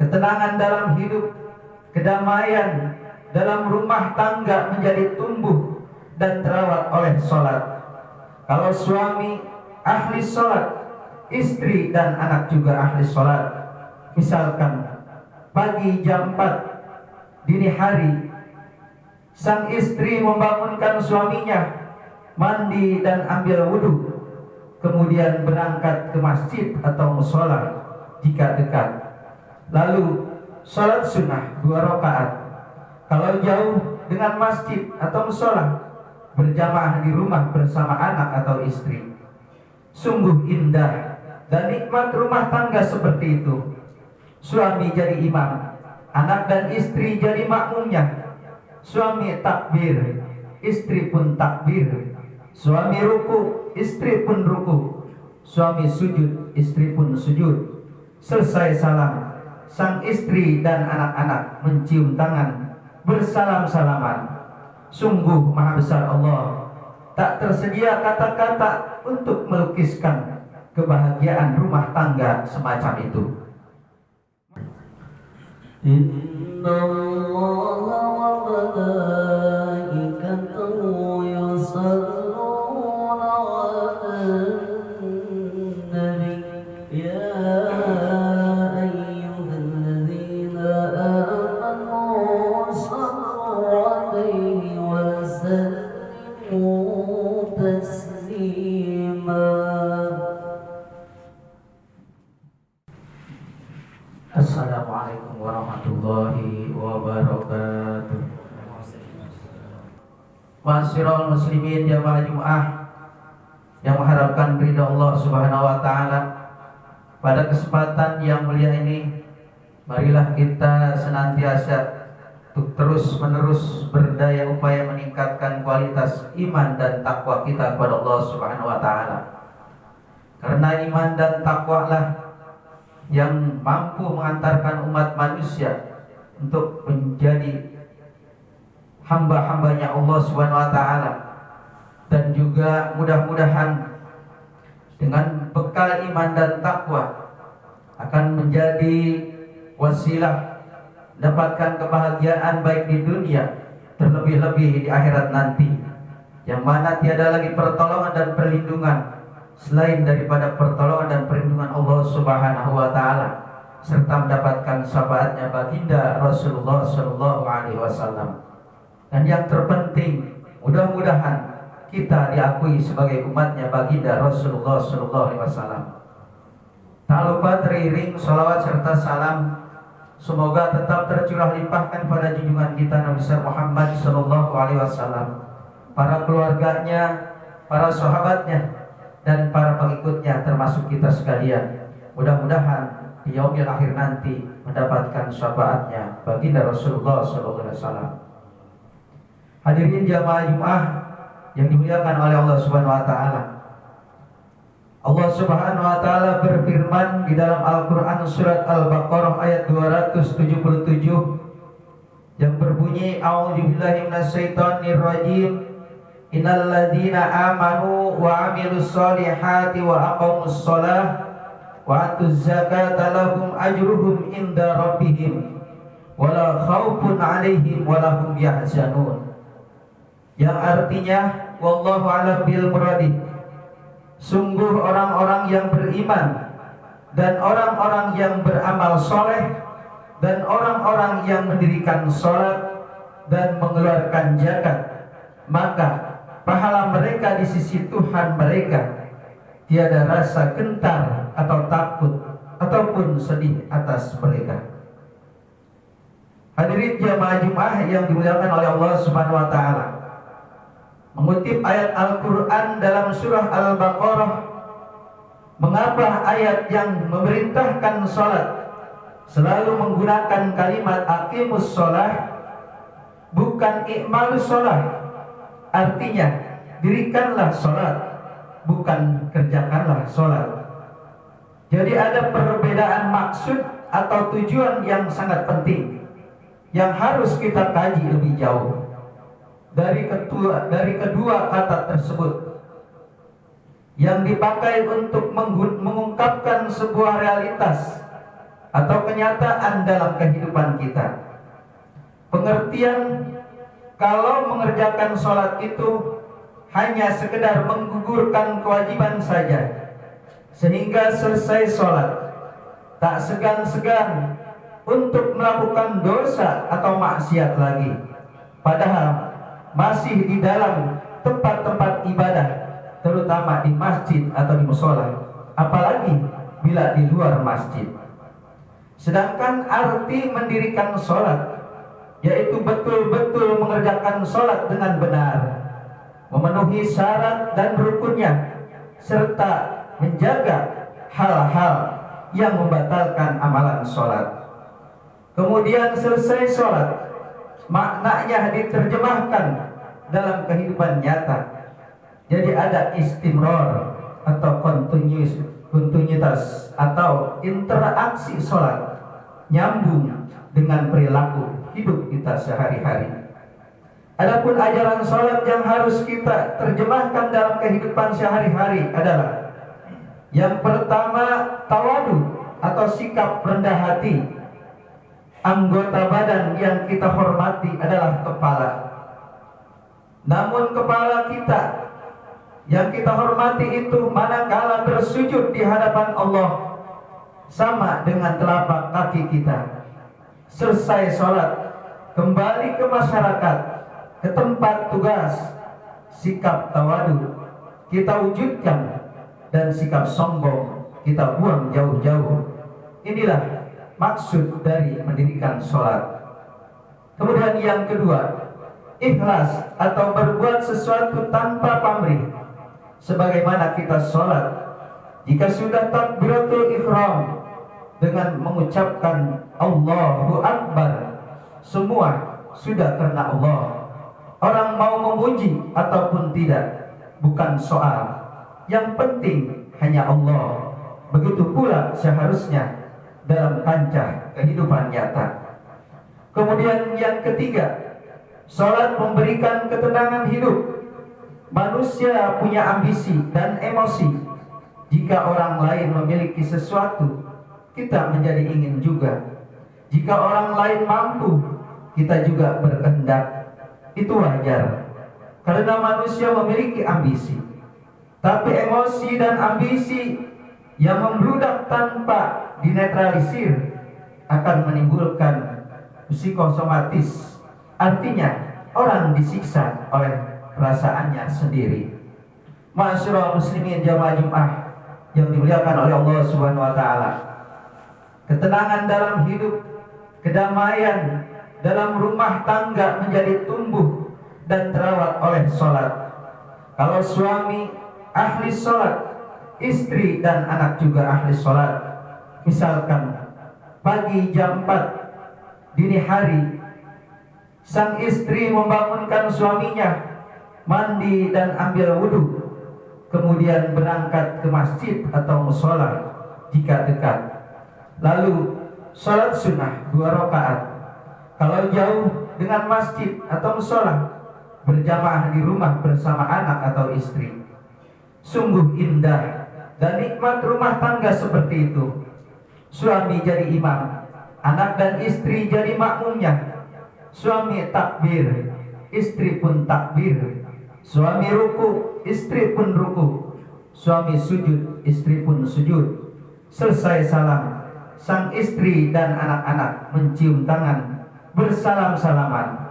ketenangan dalam hidup, kedamaian dalam rumah tangga menjadi tumbuh dan terawat oleh sholat. Kalau suami ahli sholat, istri dan anak juga ahli sholat. Misalkan pagi jam 4 dini hari, sang istri membangunkan suaminya mandi dan ambil wudhu, kemudian berangkat ke masjid atau mushola jika dekat, lalu sholat sunnah 2 rakaat. Kalau jauh, dengan masjid atau mushola berjamaah di rumah bersama anak atau istri. Sungguh indah dan nikmat rumah tangga seperti itu. Suami jadi imam, anak dan istri jadi makmumnya. Suami takbir, istri pun takbir. Suami ruku, istri pun ruku. Suami sujud, istri pun sujud. Selesai salam, sang istri dan anak-anak mencium tangan, bersalam-salaman. Sungguh maha besar Allah, tak tersedia kata-kata untuk melukiskan kebahagiaan rumah tangga semacam itu. Inna Allah wa malaikatahu yusalluna 'alan nabi ya ayyuhalladzina amanu sallu 'alaihi wa sallimu taslima. Assalamualaikum warahmatullahi wabarakatuh. Ma'asyiral muslimin jamaah Jumat yang mengharapkan ridha Allah Subhanahu wa taala, pada kesempatan yang mulia ini marilah kita senantiasa untuk terus-menerus berdaya upaya meningkatkan kualitas iman dan takwa kita kepada Allah Subhanahu wa taala. Karena iman dan takwa lah yang mampu mengantarkan umat manusia untuk menjadi hamba-hambanya Allah Subhanahu wa taala, dan juga mudah-mudahan dengan bekal iman dan takwa akan menjadi wasilah dapatkan kebahagiaan baik di dunia, terlebih-lebih di akhirat nanti, yang mana tiada lagi pertolongan dan perlindungan selain daripada pertolongan dan perlindungan Allah Subhanahu wa taala, serta mendapatkan syafaatnya baginda Rasulullah sallallahu alaihi wasallam. Dan yang terpenting, mudah-mudahan kita diakui sebagai umatnya baginda Rasulullah sallallahu alaihi wasallam. Tak lupa teriring salawat serta salam semoga tetap tercurah limpahkan pada junjungan kita Nabi Muhammad sallallahu alaihi wasallam, para keluarganya, para sahabatnya, dan para pengikutnya termasuk kita sekalian. Mudah-mudahan di yaumil akhir nanti mendapatkan syafaatnya baginda Rasulullah sallallahu alaihi wasallam. Hadirin jamaah Jumat yang dimuliakan oleh Allah Subhanahu wa taala. Allah Subhanahu wa taala berfirman di dalam Al-Qur'an surat Al-Baqarah ayat 277 yang berbunyi, a'udzubillahi minasyaitonir rajim. Innal ladzina amanu wa 'amilus solihati wa aqamus shalah wa atuz zakata lahum ajruhum inda rabbihim wala khaufun 'alaihim wala hum yahzanun. Yang artinya, wallahu a'lam bil muradi, sungguh orang-orang yang beriman dan orang-orang yang beramal soleh dan orang-orang yang mendirikan sholat dan mengeluarkan zakat, maka pahala mereka di sisi Tuhan mereka tiada rasa gentar atau takut ataupun sedih atas mereka. Hadirin jamaah Jumat yang dimuliakan oleh Allah Subhanahu wa taala, mengutip ayat Al-Qur'an dalam surah Al-Baqarah, mengapa ayat yang memerintahkan salat selalu menggunakan kalimat aqimus shalah bukan i'malus shalah? Artinya, dirikanlah sholat, bukan kerjakanlah sholat. Jadi ada perbedaan maksud atau tujuan yang sangat penting yang harus kita kaji lebih jauh dari kedua kata tersebut yang dipakai untuk mengungkapkan sebuah realitas atau kenyataan dalam kehidupan kita. Pengertian kalau mengerjakan sholat itu hanya sekedar menggugurkan kewajiban saja, sehingga selesai sholat tak segan-segan untuk melakukan dosa atau maksiat lagi, padahal masih di dalam tempat-tempat ibadah, terutama di masjid atau di musola, apalagi bila di luar masjid. Sedangkan arti mendirikan sholat yaitu betul-betul mengerjakan sholat dengan benar, memenuhi syarat dan rukunnya, serta menjaga hal-hal yang membatalkan amalan sholat. Kemudian selesai sholat, maknanya diterjemahkan dalam kehidupan nyata. Jadi ada istimror atau kontinuitas atau interaksi sholat nyambung dengan perilaku hidup kita sehari-hari. Adapun ajaran sholat yang harus kita terjemahkan dalam kehidupan sehari-hari adalah yang pertama, tawadu atau sikap rendah hati. Anggota badan yang kita hormati adalah kepala. Namun kepala kita yang kita hormati itu manakala bersujud di hadapan Allah sama dengan telapak kaki kita. Selesai sholat, kembali ke masyarakat, ke tempat tugas, sikap tawadu kita wujudkan dan sikap sombong kita buang jauh-jauh. Inilah maksud dari mendirikan sholat. Kemudian yang kedua, ikhlas atau berbuat sesuatu tanpa pamrih. Sebagaimana kita sholat, jika sudah takbiratul ihram dengan mengucapkan Allahu Akbar, semua sudah karena Allah. Orang mau memuji ataupun tidak bukan soal, yang penting hanya Allah. Begitu pula seharusnya dalam kancah kehidupan nyata. Kemudian yang ketiga, sholat memberikan ketenangan hidup. Manusia punya ambisi dan emosi. Jika orang lain memiliki sesuatu, kita menjadi ingin juga. Jika orang lain mampu, kita juga berkehendak. Itu wajar, karena manusia memiliki ambisi. Tapi emosi dan ambisi yang membludak tanpa dinetralisir akan menimbulkan psikosomatis. Artinya orang disiksa oleh perasaannya sendiri. Ma'asyiral muslimin jamaah Jumat yang dimuliakan oleh Allah Subhanahu wa taala. Ketenangan dalam hidup, kedamaian dalam rumah tangga menjadi tumbuh dan terawat oleh sholat. Kalau suami ahli sholat, istri dan anak juga ahli sholat. Misalkan pagi jam 4 dini hari, sang istri membangunkan suaminya mandi dan ambil wudhu, kemudian berangkat ke masjid atau musola jika dekat. Lalu sholat sunnah 2 rakaat. Kalau jauh dengan masjid atau musola, berjamaah di rumah bersama anak atau istri. Sungguh indah dan nikmat rumah tangga seperti itu. Suami jadi imam, anak dan istri jadi makmumnya. Suami takbir, istri pun takbir. Suami ruku, istri pun ruku. Suami sujud, istri pun sujud. Selesai salam, sang istri dan anak-anak mencium tangan, bersalam-salaman.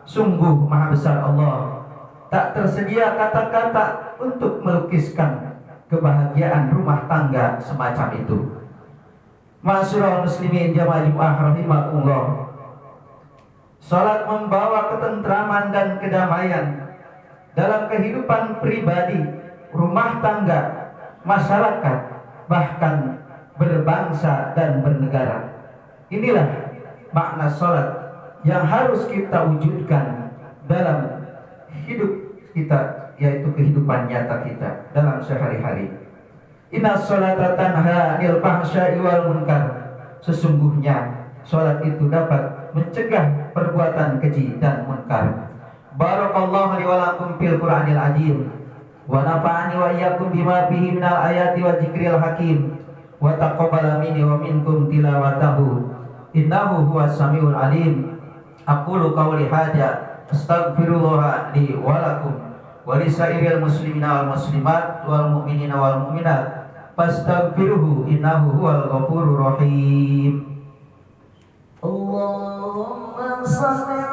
Sungguh maha besar Allah. Tak tersedia kata-kata untuk melukiskan kebahagiaan rumah tangga semacam itu. Ma'asyiral muslimin jamaah Jumat rahimakumullah. Salat membawa ketentraman dan kedamaian dalam kehidupan pribadi, rumah tangga, masyarakat, bahkan berbangsa dan bernegara. Inilah makna salat yang harus kita wujudkan dalam hidup kita, yaitu kehidupan nyata kita dalam sehari-hari. Inna sholata tanha 'anil fahsya'i wal munkar. Sesungguhnya salat itu dapat mencegah perbuatan keji dan munkar. Barakallahu li wa lakum fil Qur'anil azim wa nafa'ani wa iyyakum bima fihi minal ayati wa dzikril hakim. wa taqabbal minni wa minkum tilawatahu innahu huwas samiul alim. Aqulu qawli hadza astaghfirullah li wa lakum wa li sairil muslimina wal muslimat wal mu'minina wal mu'minat fastaghfiruhu innahu huwal ghafurur rahim. Allahumma shalli